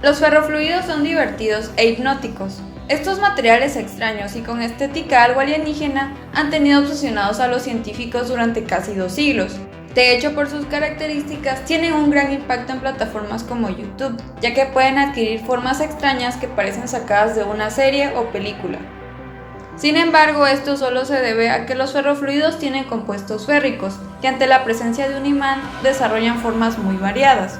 Los ferrofluidos son divertidos e hipnóticos. Estos materiales extraños y con estética algo alienígena han tenido obsesionados a los científicos durante casi 2 siglos. De hecho, por sus características, tienen un gran impacto en plataformas como YouTube, ya que pueden adquirir formas extrañas que parecen sacadas de una serie o película. Sin embargo, esto solo se debe a que los ferrofluidos tienen compuestos férricos, que ante la presencia de un imán desarrollan formas muy variadas.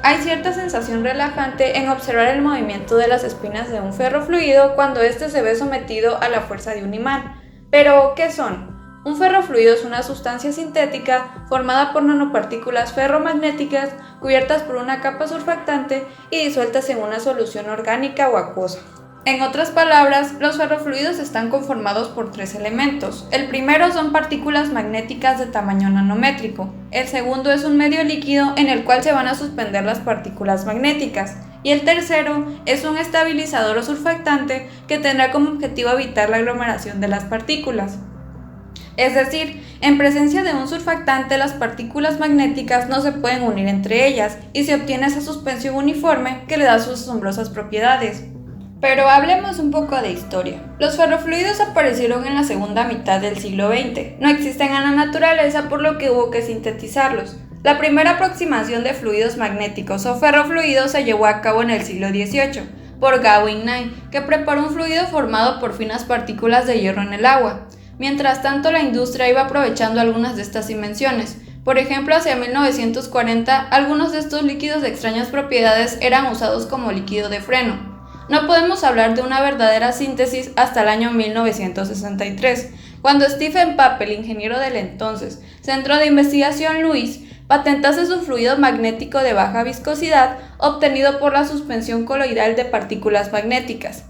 Hay cierta sensación relajante en observar el movimiento de las espinas de un ferrofluido cuando éste se ve sometido a la fuerza de un imán. Pero, ¿qué son? Un ferrofluido es una sustancia sintética formada por nanopartículas ferromagnéticas cubiertas por una capa surfactante y disueltas en una solución orgánica o acuosa. En otras palabras, los ferrofluidos están conformados por 3 elementos. El primero son partículas magnéticas de tamaño nanométrico. El segundo es un medio líquido en el cual se van a suspender las partículas magnéticas. Y el tercero es un estabilizador o surfactante que tendrá como objetivo evitar la aglomeración de las partículas. Es decir, en presencia de un surfactante, las partículas magnéticas no se pueden unir entre ellas y se obtiene esa suspensión uniforme que le da sus asombrosas propiedades. Pero hablemos un poco de historia. Los ferrofluidos aparecieron en la segunda mitad del siglo XX. No existen en la naturaleza, por lo que hubo que sintetizarlos. La primera aproximación de fluidos magnéticos o ferrofluidos se llevó a cabo en el siglo XVIII por Gauguin Nye, que preparó un fluido formado por finas partículas de hierro en el agua. Mientras tanto, la industria iba aprovechando algunas de estas invenciones. Por ejemplo, hacia 1940, algunos de estos líquidos de extrañas propiedades eran usados como líquido de freno. No podemos hablar de una verdadera síntesis hasta el año 1963, cuando Stephen Papel, ingeniero del entonces Centro de Investigación LUIS, patentase su fluido magnético de baja viscosidad obtenido por la suspensión coloidal de partículas magnéticas.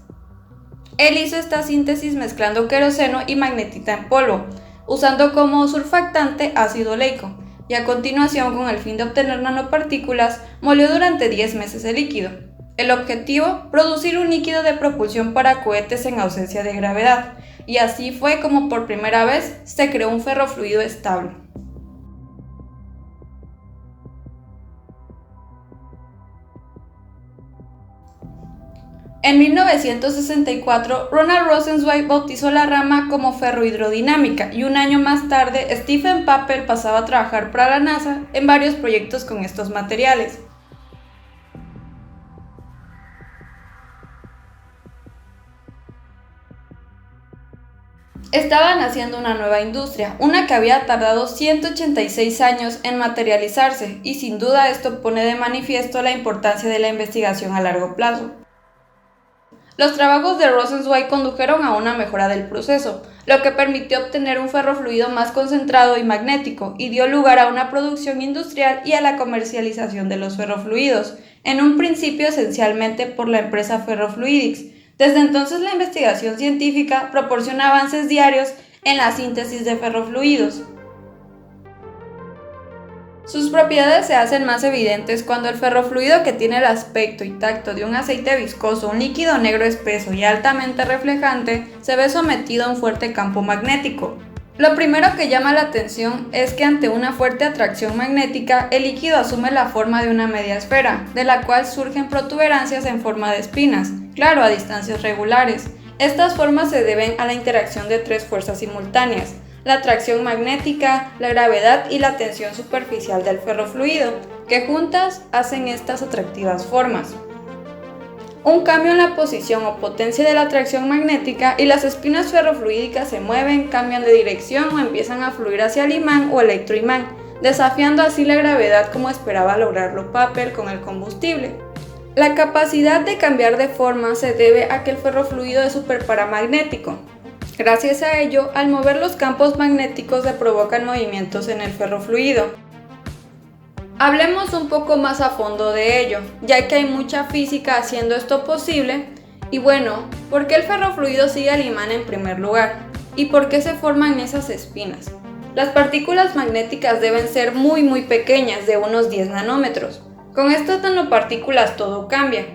Él hizo esta síntesis mezclando queroseno y magnetita en polvo, usando como surfactante ácido oleico, y a continuación, con el fin de obtener nanopartículas, molió durante 10 meses el líquido. El objetivo, producir un líquido de propulsión para cohetes en ausencia de gravedad, y así fue como por primera vez se creó un ferrofluido estable. En 1964, Ronald Rosenzweig bautizó la rama como ferrohidrodinámica y un año más tarde, Stephen Papel pasaba a trabajar para la NASA en varios proyectos con estos materiales. Estaban haciendo una nueva industria, una que había tardado 186 años en materializarse, y sin duda esto pone de manifiesto la importancia de la investigación a largo plazo. Los trabajos de Rosenzweig condujeron a una mejora del proceso, lo que permitió obtener un ferrofluido más concentrado y magnético, y dio lugar a una producción industrial y a la comercialización de los ferrofluidos, en un principio esencialmente por la empresa Ferrofluidics. Desde entonces, la investigación científica proporciona avances diarios en la síntesis de ferrofluidos. Sus propiedades se hacen más evidentes cuando el ferrofluido, que tiene el aspecto y tacto de un aceite viscoso, un líquido negro espeso y altamente reflejante, se ve sometido a un fuerte campo magnético. Lo primero que llama la atención es que ante una fuerte atracción magnética, el líquido asume la forma de una media esfera, de la cual surgen protuberancias en forma de espinas, claro, a distancias regulares. Estas formas se deben a la interacción de 3 fuerzas simultáneas: la atracción magnética, la gravedad y la tensión superficial del ferrofluido, que juntas hacen estas atractivas formas. Un cambio en la posición o potencia de la atracción magnética y las espinas ferrofluídicas se mueven, cambian de dirección o empiezan a fluir hacia el imán o electroimán, desafiando así la gravedad como esperaba lograrlo Papel con el combustible. La capacidad de cambiar de forma se debe a que el ferrofluido es superparamagnético. Gracias a ello, al mover los campos magnéticos se provocan movimientos en el ferrofluido. Hablemos un poco más a fondo de ello, ya que hay mucha física haciendo esto posible. Y bueno, ¿por qué el ferrofluido sigue al imán en primer lugar? ¿Y por qué se forman esas espinas? Las partículas magnéticas deben ser muy pequeñas, de unos 10 nanómetros. Con estas nanopartículas todo cambia.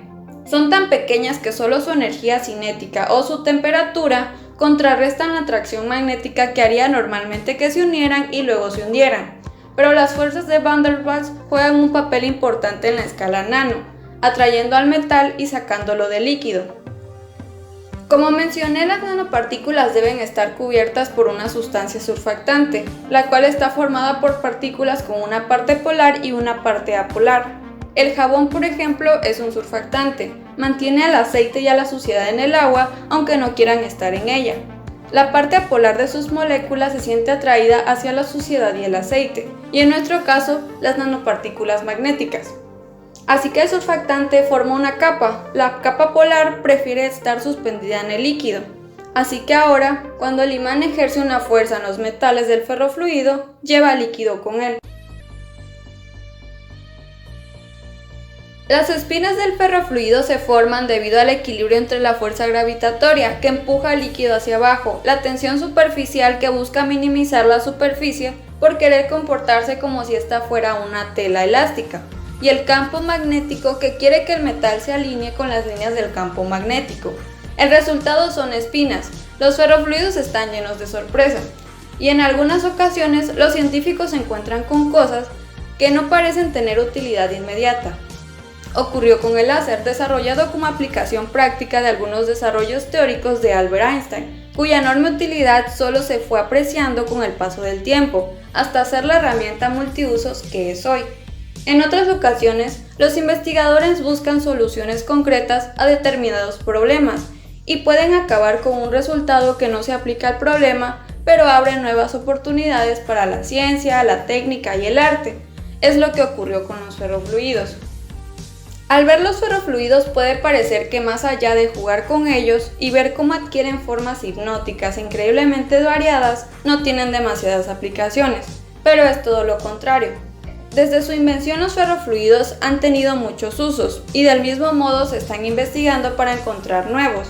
Son tan pequeñas que solo su energía cinética o su temperatura contrarrestan la atracción magnética que haría normalmente que se unieran y luego se hundieran. Pero las fuerzas de Van der Waals juegan un papel importante en la escala nano. atrayendo al metal y sacándolo del líquido. Como mencioné, las nanopartículas deben estar cubiertas por una sustancia surfactante, la cual está formada por partículas con una parte polar y una parte apolar. El jabón, por ejemplo, es un surfactante, mantiene al aceite y a la suciedad en el agua aunque no quieran estar en ella. La parte apolar de sus moléculas se siente atraída hacia la suciedad y el aceite, y en nuestro caso, las nanopartículas magnéticas. Así que el surfactante forma una capa, la capa polar prefiere estar suspendida en el líquido. Así que ahora, cuando el imán ejerce una fuerza en los metales del ferrofluido, lleva el líquido con él. Las espinas del ferrofluido se forman debido al equilibrio entre la fuerza gravitatoria que empuja el líquido hacia abajo, la tensión superficial que busca minimizar la superficie por querer comportarse como si esta fuera una tela elástica, y el campo magnético que quiere que el metal se alinee con las líneas del campo magnético. El resultado son espinas. Los ferrofluidos están llenos de sorpresa, y en algunas ocasiones los científicos se encuentran con cosas que no parecen tener utilidad inmediata. Ocurrió con el láser, desarrollado como aplicación práctica de algunos desarrollos teóricos de Albert Einstein, cuya enorme utilidad solo se fue apreciando con el paso del tiempo, hasta ser la herramienta multiusos que es hoy. En otras ocasiones, los investigadores buscan soluciones concretas a determinados problemas y pueden acabar con un resultado que no se aplica al problema, pero abre nuevas oportunidades para la ciencia, la técnica y el arte. Es lo que ocurrió con los ferrofluidos. Al ver los ferrofluidos puede parecer que más allá de jugar con ellos y ver cómo adquieren formas hipnóticas increíblemente variadas, no tienen demasiadas aplicaciones, pero es todo lo contrario. Desde su invención los ferrofluidos han tenido muchos usos y del mismo modo se están investigando para encontrar nuevos.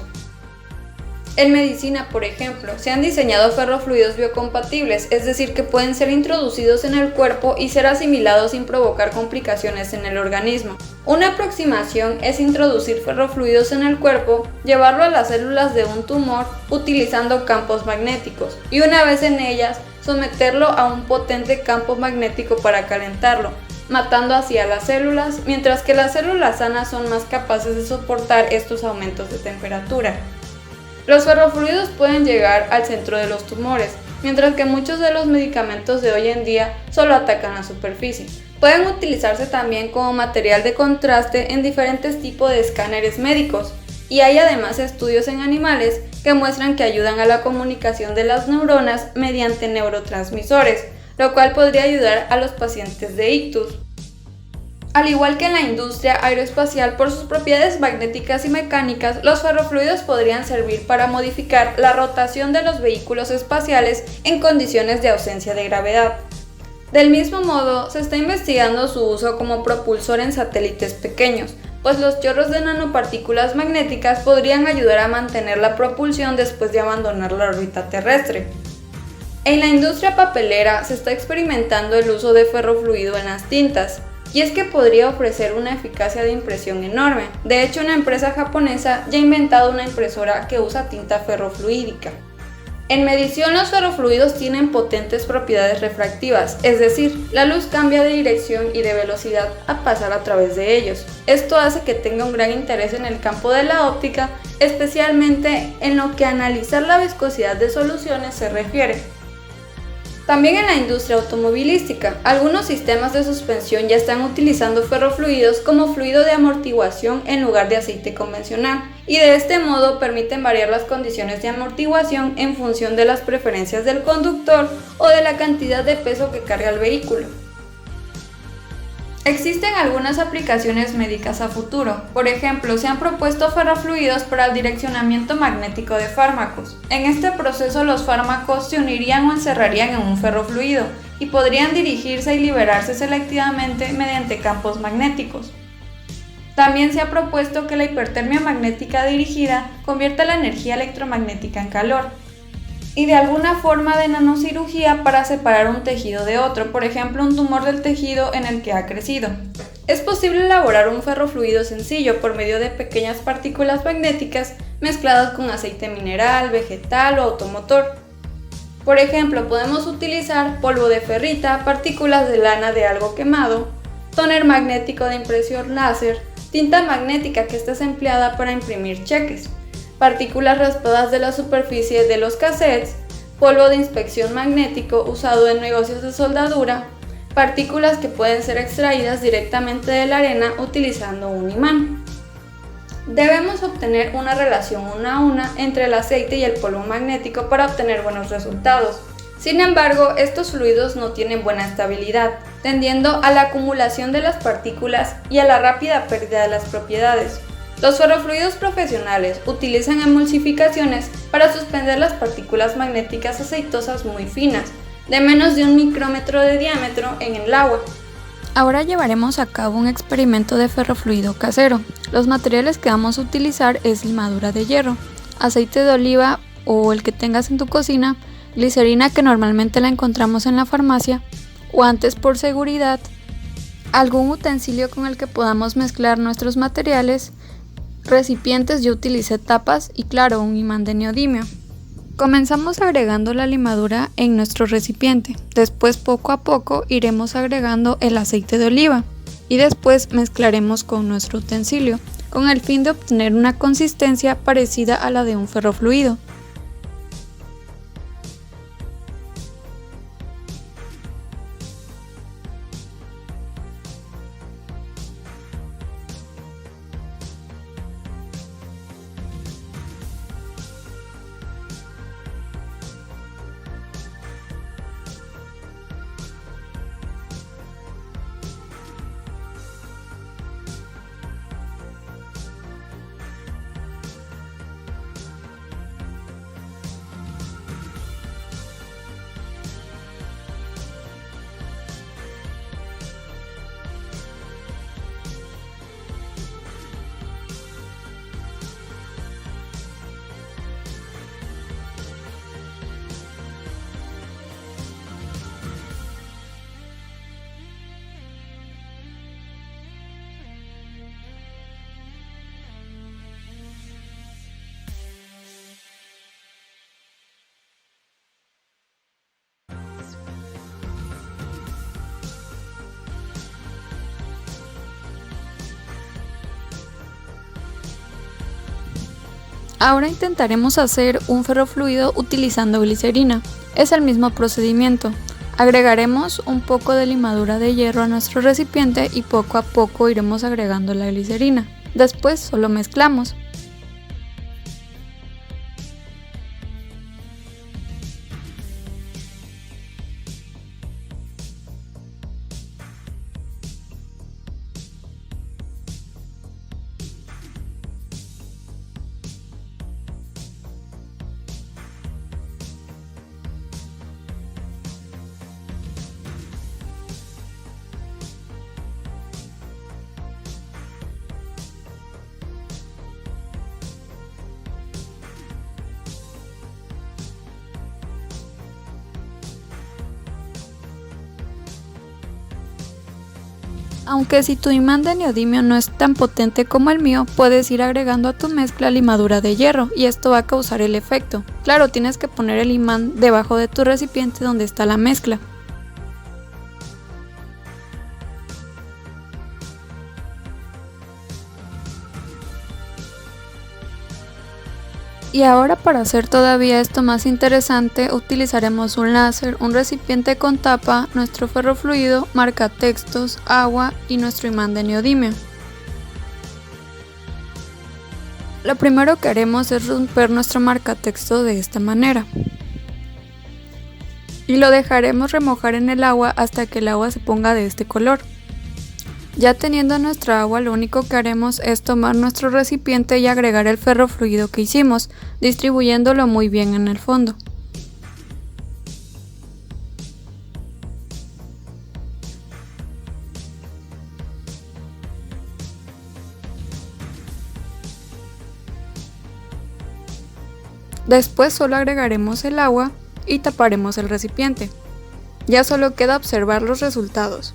En medicina, por ejemplo, se han diseñado ferrofluidos biocompatibles, es decir, que pueden ser introducidos en el cuerpo y ser asimilados sin provocar complicaciones en el organismo. Una aproximación es introducir ferrofluidos en el cuerpo, llevarlo a las células de un tumor utilizando campos magnéticos y una vez en ellas, someterlo a un potente campo magnético para calentarlo, matando así a las células, mientras que las células sanas son más capaces de soportar estos aumentos de temperatura. Los ferrofluidos pueden llegar al centro de los tumores, mientras que muchos de los medicamentos de hoy en día solo atacan la superficie. Pueden utilizarse también como material de contraste en diferentes tipos de escáneres médicos, y hay además estudios en animales que muestran que ayudan a la comunicación de las neuronas mediante neurotransmisores, lo cual podría ayudar a los pacientes de ictus. Al igual que en la industria aeroespacial, por sus propiedades magnéticas y mecánicas, los ferrofluidos podrían servir para modificar la rotación de los vehículos espaciales en condiciones de ausencia de gravedad. Del mismo modo, se está investigando su uso como propulsor en satélites pequeños, pues los chorros de nanopartículas magnéticas podrían ayudar a mantener la propulsión después de abandonar la órbita terrestre. En la industria papelera se está experimentando el uso de ferrofluido en las tintas, y es que podría ofrecer una eficacia de impresión enorme. De hecho, una empresa japonesa ya ha inventado una impresora que usa tinta ferrofluídica. En medición, los ferrofluidos tienen potentes propiedades refractivas, es decir, la luz cambia de dirección y de velocidad al pasar a través de ellos. Esto hace que tenga un gran interés en el campo de la óptica, especialmente en lo que a analizar la viscosidad de soluciones se refiere. También en la industria automovilística, algunos sistemas de suspensión ya están utilizando ferrofluidos como fluido de amortiguación en lugar de aceite convencional, y de este modo permiten variar las condiciones de amortiguación en función de las preferencias del conductor o de la cantidad de peso que carga el vehículo. Existen algunas aplicaciones médicas a futuro. Por ejemplo, se han propuesto ferrofluidos para el direccionamiento magnético de fármacos. En este proceso, los fármacos se unirían o encerrarían en un ferrofluido y podrían dirigirse y liberarse selectivamente mediante campos magnéticos. También se ha propuesto que la hipertermia magnética dirigida convierta la energía electromagnética en calor, y de alguna forma de nanocirugía para separar un tejido de otro, por ejemplo un tumor del tejido en el que ha crecido. Es posible elaborar un ferrofluido sencillo por medio de pequeñas partículas magnéticas mezcladas con aceite mineral, vegetal o automotor. Por ejemplo, podemos utilizar polvo de ferrita, partículas de lana de algo quemado, tóner magnético de impresión láser, tinta magnética que esta es empleada para imprimir cheques, partículas raspadas de la superficie de los cassettes, polvo de inspección magnético usado en negocios de soldadura, partículas que pueden ser extraídas directamente de la arena utilizando un imán. Debemos obtener una relación 1 a 1 entre el aceite y el polvo magnético para obtener buenos resultados. Sin embargo, estos fluidos no tienen buena estabilidad, tendiendo a la acumulación de las partículas y a la rápida pérdida de las propiedades. Los ferrofluidos profesionales utilizan emulsificaciones para suspender las partículas magnéticas aceitosas muy finas, de menos de 1 micrómetro de diámetro en el agua. Ahora llevaremos a cabo un experimento de ferrofluido casero. Los materiales que vamos a utilizar es limadura de hierro, aceite de oliva o el que tengas en tu cocina, glicerina que normalmente la encontramos en la farmacia, guantes por seguridad, algún utensilio con el que podamos mezclar nuestros materiales, recipientes, yo utilicé tapas y claro, un imán de neodimio. Comenzamos agregando la limadura en nuestro recipiente, después poco a poco iremos agregando el aceite de oliva y después mezclaremos con nuestro utensilio, con el fin de obtener una consistencia parecida a la de un ferrofluido. Ahora intentaremos hacer un ferrofluido utilizando glicerina. Es el mismo procedimiento. Agregaremos un poco de limadura de hierro a nuestro recipiente y poco a poco iremos agregando la glicerina. Después solo mezclamos. Aunque si tu imán de neodimio no es tan potente como el mío, puedes ir agregando a tu mezcla limadura de hierro y esto va a causar el efecto. Claro, tienes que poner el imán debajo de tu recipiente donde está la mezcla. Y ahora para hacer todavía esto más interesante utilizaremos un láser, un recipiente con tapa, nuestro ferrofluido, marcatextos, agua y nuestro imán de neodimio. Lo primero que haremos es romper nuestro marcatexto de esta manera. Y lo dejaremos remojar en el agua hasta que el agua se ponga de este color. Ya teniendo nuestra agua, lo único que haremos es tomar nuestro recipiente y agregar el ferrofluido que hicimos, distribuyéndolo muy bien en el fondo. Después solo agregaremos el agua y taparemos el recipiente. Ya solo queda observar los resultados.